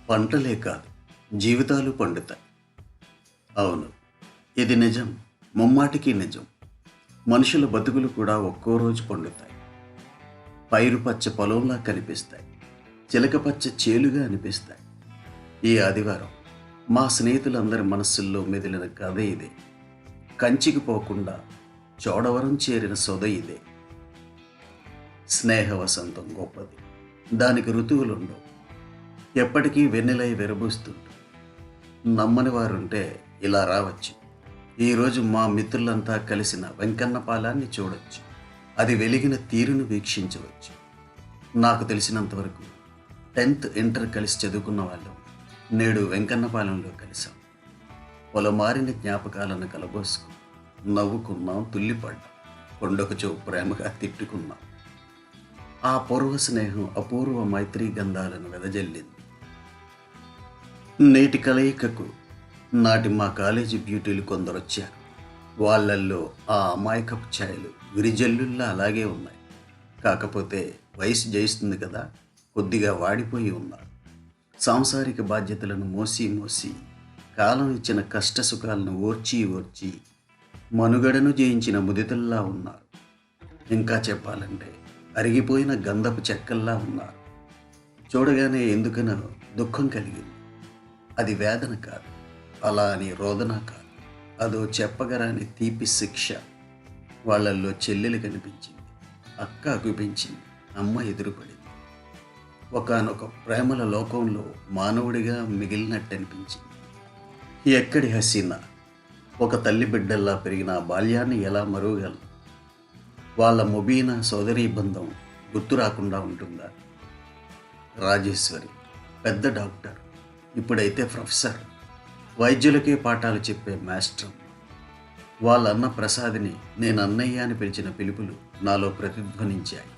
పంటలే కాదు, జీవితాలు పండుతాయి. అవును, ఇది నిజం. ముమ్మాటికి నిజం. మనుషుల బతుకులు కూడా ఒక్కో రోజు పండుతాయి. పైరు పచ్చ పొలంలా కనిపిస్తాయి. చిలక పచ్చ చేలుగా అనిపిస్తాయి. ఈ ఆదివారం మా స్నేహితులందరి మనస్సుల్లో మెదిలిన కథ ఇదే. కంచికి పోకుండా చోడవరం చేరిన సొద ఇదే. స్నేహ వసంతం గొప్పది. దానికి ఋతువులుండవు. ఎప్పటికీ వెన్నెలై విరబూస్తుంది. నమ్మని వారుంటే ఇలా రావచ్చు. ఈరోజు మా మిత్రులంతా కలిసిన వెంకన్న పాలాన్ని చూడొచ్చు. అది వెలిగిన తీరును వీక్షించవచ్చు. నాకు తెలిసినంతవరకు 10th ఇంటర్ కలిసి చదువుకున్న వాళ్ళం నేడు వెంకన్నపాలెంలో కలిసాం. పొలమారిన జ్ఞాపకాలను కలబోసుకున్నాం, నవ్వుకున్నాం, తుల్లిపడ్డాం, కొండొకచో ప్రేమగా తిట్టుకున్నాం. ఆ పూర్వ స్నేహం అపూర్వ మైత్రీ గంధాలను వెదజల్లింది. నేటి కలయికకు నాటి మా కాలేజీ బ్యూటీలు కొందరొచ్చారు. వాళ్ళల్లో ఆ అమాయకపు ఛాయలు విరిజల్లుల్లా అలాగే ఉన్నాయి. కాకపోతే వయసు జయిస్తుంది కదా, కొద్దిగా వాడిపోయి ఉన్నారు. సాంసారిక బాధ్యతలను మోసి మోసి కాలం ఇచ్చిన కష్ట సుఖాలను ఓర్చి ఓర్చి మనుగడను జయించిన ముదితల్లా ఉన్నారు. ఇంకా చెప్పాలంటే అరిగిపోయిన గంధపు చెక్కల్లా ఉన్నారు. చూడగానే ఎందుకనో దుఃఖం కలిగింది. అది వేదన కాదు, అలా అని రోదన కాదు. అదో చెప్పగరాని తీపి శిక్ష. వాళ్ళల్లో చెల్లెలు కనిపించింది, అక్క అగుపించింది, అమ్మ ఎదురుపడింది. ఒకానొక ప్రేమల లోకంలో మానవుడిగా మిగిలినట్టు అనిపించింది. ఎక్కడి హసీనా, ఒక తల్లి బిడ్డల్లా పెరిగిన ఆ బాల్యాన్ని ఎలా మరువగలను? వాళ్ళ ముబీనా సోదరీ బంధం గుర్తు రాకుండా ఉంటుందా? రాజేశ్వరి పెద్ద డాక్టర్, ఇప్పుడైతే ప్రొఫెసర్, వైద్యులకే పాఠాలు చెప్పే మాస్టర్. వాళ్ళ అన్న ప్రసాద్ని నేను అన్నయ్య అని పిలిచిన పిలుపులు నాలో ప్రతిధ్వనించాయి.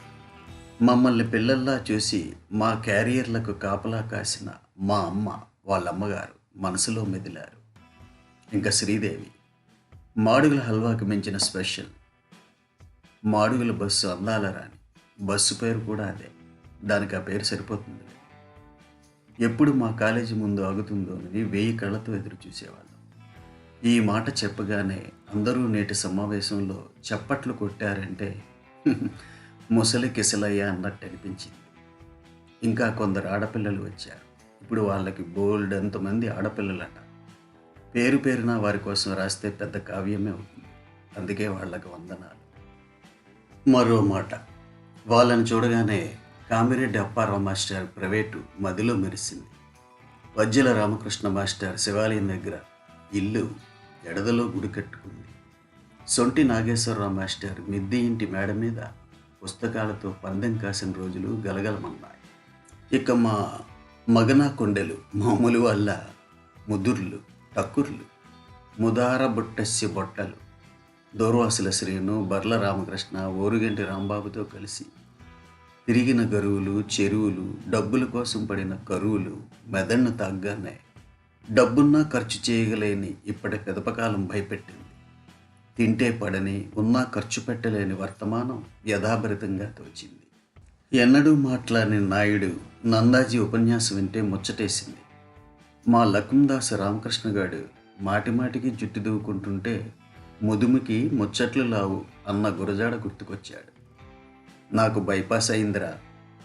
మమ్మల్ని పిల్లల్లా చూసి మా క్యారియర్లకు కాపలా కాసిన మా అమ్మ, వాళ్ళమ్మగారు మనసులో మెదిలారు. ఇంకా శ్రీదేవి మాడుగుల హల్వాకి మించిన స్పెషల్. మాడుగుల బస్సు అందాల రాని. బస్సు పేరు కూడా అదే, దానికి ఆ పేరు సరిపోతుంది. ఎప్పుడు మా కాలేజీ ముందు ఆగుతుందో అని 1000 కళ్ళతో ఎదురు చూసేవాళ్ళం. ఈ మాట చెప్పగానే అందరూ నేటి సమావేశంలో చప్పట్లు కొట్టారంటే ముసలి కిసలయ్య అన్నట్టు అనిపించింది. ఇంకా కొందరు ఆడపిల్లలు వచ్చారు. ఇప్పుడు వాళ్ళకి బోల్డ్ ఎంతమంది ఆడపిల్లలట. పేరు పేరున వారి కోసం రాస్తే పెద్ద కావ్యమే అవుతుంది. అందుకే వాళ్ళకి వందనాలు. మరో మాట, వాళ్ళని చూడగానే కామిరెడ్డి అప్పారావు మాస్టర్ ప్రైవేటు మదిలో మెరిసింది. వజ్జల రామకృష్ణ మాస్టర్ శివాలయం దగ్గర ఇల్లు ఎడదలో గుడి కట్టుకుంది. సొంటి నాగేశ్వరరావు మాస్టర్ మిద్ది ఇంటి మేడ మీద పుస్తకాలతో పందెం కాసిన రోజులు గలగలమన్నాయి. ఇక మా మగనా కొండెలు మామూలు వల్ల ముదుర్లు, టక్కుర్లు, ముదార బుట్టస్య బొట్టలు, దూర్వాసుల శ్రీను, బర్ల రామకృష్ణ, ఓరుగంటి రాంబాబుతో కలిసి తిరిగిన గరువులు, చెరువులు, డబ్బుల కోసం పడిన కరువులు మెదడును తాగ్గానే డబ్బున్నా ఖర్చు చేయగలేని ఇప్పటి పెదపకాలం భయపెట్టింది. తింటే పడని, ఉన్నా ఖర్చు పెట్టలేని వర్తమానం యథాభరితంగా తోచింది. ఎన్నడూ మాట్లాడిన నాయుడు నందాజీ ఉపన్యాసం వింటే ముచ్చటేసింది. మా లకుందాస రామకృష్ణగాడు మాటిమాటికి జుట్టు దువ్వుకుంటుంటే ముదుముకి ముచ్చట్లు లావు అన్న గురజాడ గుర్తుకొచ్చాడు. నాకు బైపాస్ అయిందిరా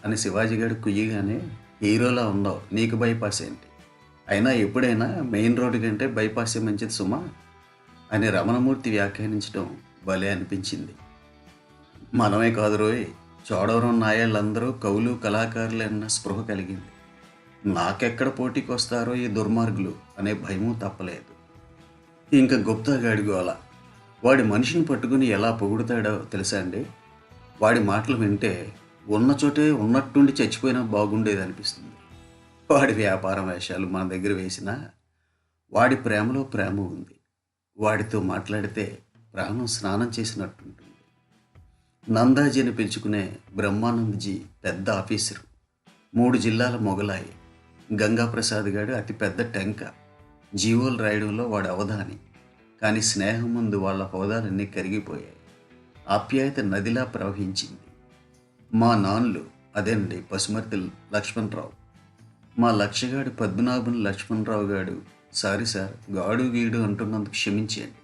అని శివాజీగాడు కుయ్యగానే, హీరోలా ఉన్నావు, నీకు బైపాస్ ఏంటి? అయినా ఎప్పుడైనా మెయిన్ రోడ్డు కంటే బైపాసే మంచిది సుమా అని రమణమూర్తి వ్యాఖ్యానించడం భలే అనిపించింది. మనమే కాదు రోయ్, చోడవరం నాయాళ్ళందరూ కవులు కళాకారులే అన్న స్పృహ కలిగింది. నాకెక్కడ పోటీకి వస్తారో ఈ దుర్మార్గులు అనే భయమూ తప్పలేదు. ఇంకా గుప్తాగాడి గోల. వాడి మనిషిని పట్టుకుని ఎలా పొగుడుతాడో తెలుసా అండి? వాడి మాటలు వింటే ఉన్న చోటే ఉన్నట్టుండి చచ్చిపోయినా బాగుండేది అనిపిస్తుంది. వాడి వ్యాపారం వేషాలు మన దగ్గర వేసినా వాడి ప్రేమలో ప్రేమ ఉంది. వాడితో మాట్లాడితే ప్రాణం స్నానం చేసినట్టుంటుంది. నందాజీని పిలుచుకునే బ్రహ్మానందజీ పెద్ద ఆఫీసరు, 3 జిల్లాల మొగలాయి. గంగాప్రసాద్ గాడు అతిపెద్ద టెంక. జీవోలు రాయడంలో వాడు అవధాని. కానీ స్నేహం ముందు వాళ్ళ హోదాలన్నీ కరిగిపోయాయి. ఆప్యాయత నదిలా ప్రవహించింది. మా నాన్నలు అదేనండి పసుమర్తి లక్ష్మణరావు, మా లక్షగాడు పద్మనాభం లక్ష్మణరావు గాడు, సారీ సార్, గాడు గీడు అంటున్నందుకు క్షమించేయండి.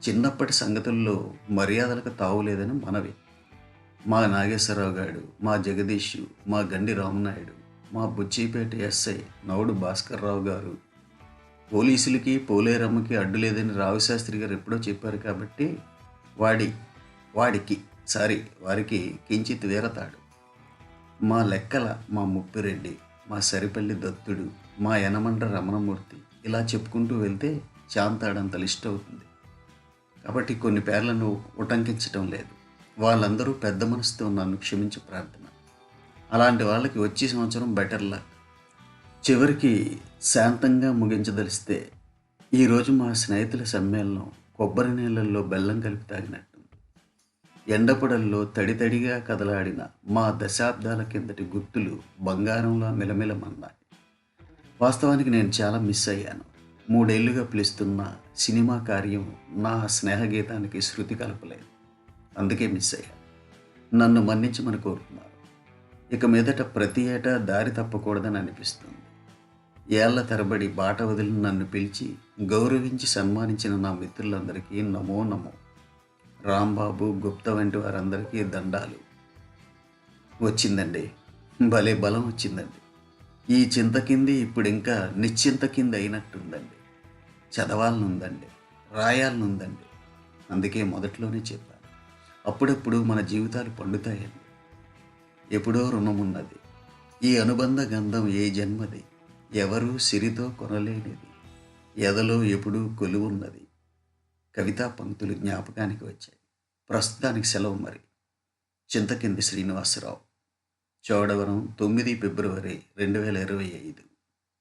చిన్నప్పటి సంగతుల్లో మర్యాదలకు తావులేదని మనవి. మా నాగేశ్వరరావు గాడు, మా జగదీషు, మా గండి రామనాయుడు, మా బుచ్చిపేట ఎస్ఐ నవుడు భాస్కర్రావు గారు, పోలీసులకి పోలేరమ్మకి అడ్డు లేదని రావిశాస్త్రి గారు ఎప్పుడో చెప్పారు కాబట్టి వాడి వాడికి వారికి కించిత్ వీరతాడు. మా లెక్కల మా ముప్పిరెడ్డి, మా సరిపల్లి దత్తుడు, మా యనమండ్ర రమణమూర్తి, ఇలా చెప్పుకుంటూ వెళ్తే చాంతాడంత లిస్ట్ అవుతుంది. కాబట్టి కొన్ని పేర్లను ఉటంకించటం లేదు. వాళ్ళందరూ పెద్ద మనసుతో నన్ను క్షమించి ప్రార్థన. అలాంటి వాళ్ళకి వచ్చే సంవత్సరం బెటర్ లక్. చివరికి శాంతంగా ముగించదలిస్తే ఈరోజు మా స్నేహితుల సమ్మేళనం కొబ్బరి నీళ్ళల్లో బెల్లం కలిపి తాగినట్టుంది. ఎండపొడల్లో తడితడిగా కదలాడిన మా దశాబ్దాల కిందటి గుర్తులు బంగారంలా మిలమిలమన్నాయి. వాస్తవానికి నేను చాలా మిస్ అయ్యాను. 3 ఏళ్లుగా పిలుస్తున్న సినిమా కార్యం నా స్నేహగీతానికి శృతి కలపలేదు. అందుకే మిస్ అయ్యాను. నన్ను మన్నించమని కోరుతున్నారు. ఇక మీదట ప్రతి ఏటా దారి తప్పకూడదని అనిపిస్తుంది. ఏళ్ల తరబడి బాట వదిలి నన్ను పిలిచి గౌరవించి సన్మానించిన నా మిత్రులందరికీ నమో నమో. రాంబాబు, గుప్తా వంటి వారందరికీ దండాలు. వచ్చిందండి, భలే బలం వచ్చిందండి. ఈ చింత కింది ఇప్పుడు ఇంకా నిశ్చింత కింద అయినట్టుందండి. చదవాలనుందండి, రాయాలనుందండి. అందుకే మొదట్లోనే చెప్పాను, అప్పుడప్పుడు మన జీవితాలు పండుతాయండి. ఎప్పుడో రుణమున్నది, ఈ అనుబంధ గంధం ఏ జన్మది, ఎవరూ సిరితో కొనలేనిది, ఎదలో ఎప్పుడూ కొలువున్నది. కవితా పంక్తులు జ్ఞాపకానికి వచ్చాయి. ప్రస్తుతానికి సెలవు మరి. చింతకింది శ్రీనివాసరావు, చోడవరం, 9 ఫిబ్రవరి 2025.